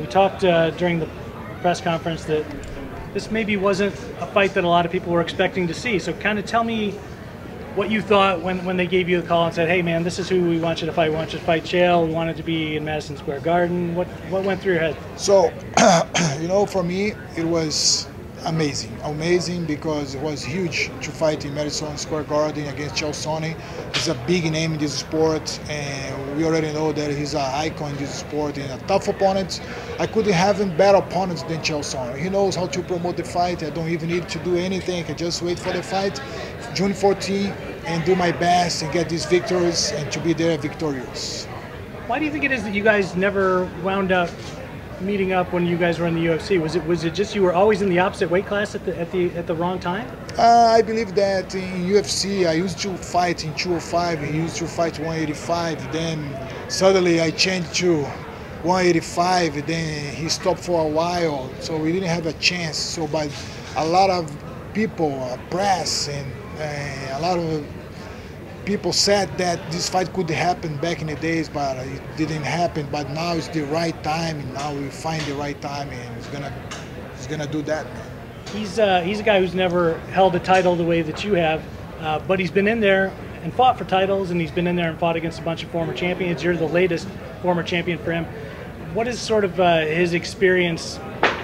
We talked during the press conference that this maybe wasn't a fight that a lot of people were expecting to see. So kind of tell me what you thought when they gave you the call and said, hey man, this is who we want you to fight. We want you to fight Chael. We want it to be in Madison Square Garden. What went through your head? So, for me, it was amazing because it was huge to fight in Madison Square Garden against Chael Sonnen. He's a big name in this sport, and we already know that he's an icon in this sport and a tough opponent. I couldn't have a better opponent than Chael Sonnen. He knows how to promote the fight. I don't even need to do anything. I can just wait for the fight, June 14, and do my best and get these victories and to be there victorious. Why do you think it is that you guys never wound up meeting up when you guys were in the UFC? Was it just you were always in the opposite weight class at the wrong time? I believe that in UFC I used to fight in 205. He used to fight 185. Then suddenly I changed to 185. Then he stopped for a while, so we didn't have a chance. So, but a lot of people, press and a lot of people said that this fight could happen back in the days, but it didn't happen. But now it's the right time, and now we find the right time, and he's gonna do that. He's a guy who's never held a title the way that you have, but he's been in there and fought for titles, and he's been in there and fought against a bunch of former champions. You're the latest former champion for him. What does sort of his experience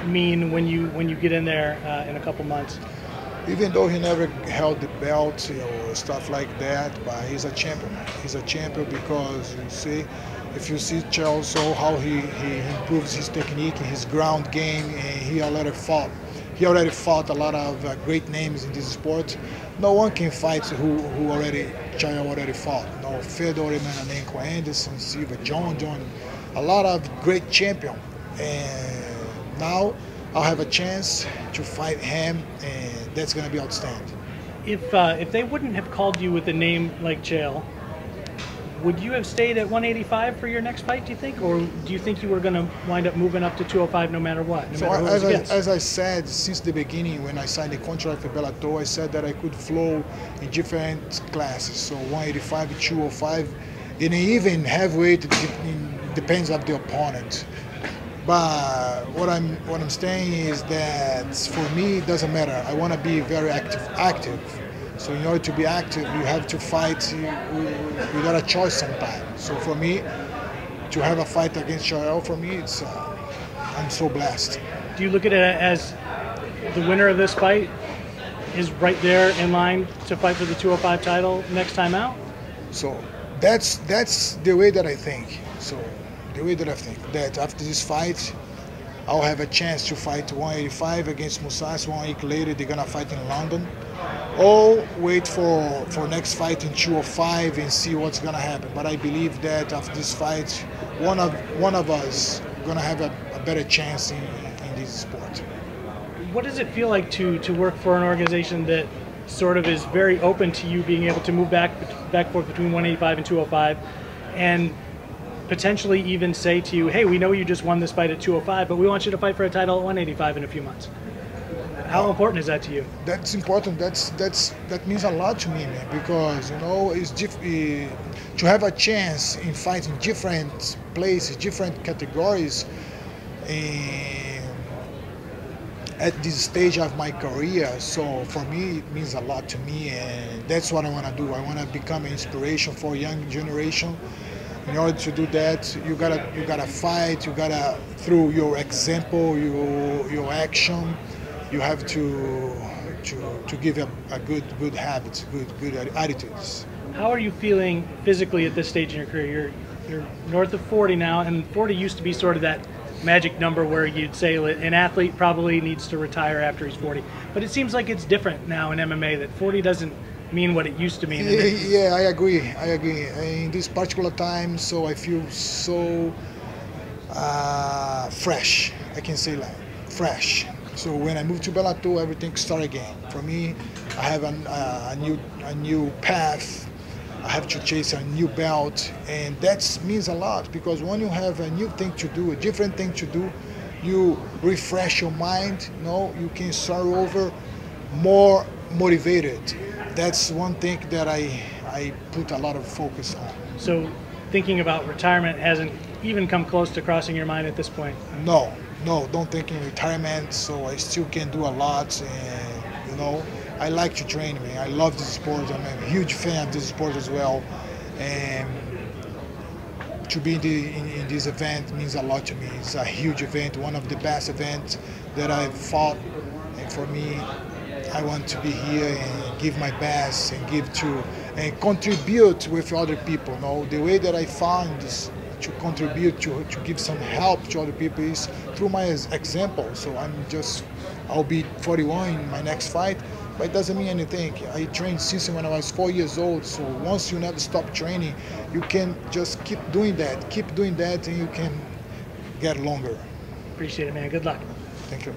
mean when you get in there in a couple months? Even though he never held the belt or stuff like that, but he's a champion. He's a champion because if you see Chael, so how he improves his technique, his ground game, and he already fought. He already fought a lot of great names in this sport. No one can fight who Chael already fought. No, Fedor, Emelianenko, Anderson, Silva, John, a lot of great champions. And now I'll have a chance to fight him, and that's going to be outstanding. If they wouldn't have called you with a name like Chael, would you have stayed at 185 for your next fight, do you think? Or do you think you were going to wind up moving up to 205 no matter what? As I said, since the beginning, when I signed the contract for Bellator, I said that I could flow in different classes. So 185, 205, and even heavyweight, it depends on the opponent. But what I'm saying is that for me, it doesn't matter. I want to be very active. So in order to be active, you have to fight without a choice sometimes. So for me, to have a fight against Chael, for me, it's I'm so blessed. Do you look at it as the winner of this fight is right there in line to fight for the 205 title next time out? So that's the way that I think. So the way that I think that after this fight, I'll have a chance to fight 185 against Mousasi. 1 week later, they're gonna fight in London. Or wait for next fight in 205 and see what's gonna happen. But I believe that after this fight, one of us gonna have a better chance in this sport. What does it feel like to work for an organization that sort of is very open to you being able to move back and forth between 185 and 205, and potentially even say to you, hey, we know you just won this fight at 205, but we want you to fight for a title at 185 in a few months? How important is that to you? That's important. That means a lot to me, man, because it's to have a chance in fighting different places, different categories, and at this stage of my career. So for me, it means a lot to me, and that's what I want to do. I want to become an inspiration for a young generation. In order to do that, you gotta fight. You gotta, through your example, your action, you have to give a good habits, good attitudes. How are you feeling physically at this stage in your career? You're north of 40 now, and 40 used to be sort of that magic number where you'd say an athlete probably needs to retire after he's 40. But it seems like it's different now in MMA, that 40 doesn't mean what it used to mean. Yeah, I agree. In this particular time, so I feel so fresh. I can say like fresh. So when I moved to Bellator, everything started again. For me, I have a new path. I have to chase a new belt, and that means a lot, because when you have a new thing to do, a different thing to do, you refresh your mind. You can start over more motivated. That's one thing that I put a lot of focus on. So thinking about retirement hasn't even come close to crossing your mind at this point? No, don't think in retirement. So I still can do a lot, and I like to train, man. I love this sport. I'm a huge fan of this sport as well, and to be in this event means a lot to me. It's a huge event, one of the best events that I've fought, and for me, I want to be here and give my best and and contribute with other people. The way that I found this to contribute to give some help to other people is through my example. So I'll be 41 in my next fight, but it doesn't mean anything. I trained since when I was 4 years old. So once you never stop training, you can just keep doing that, and you can get longer. Appreciate it, man. Good luck. Thank you.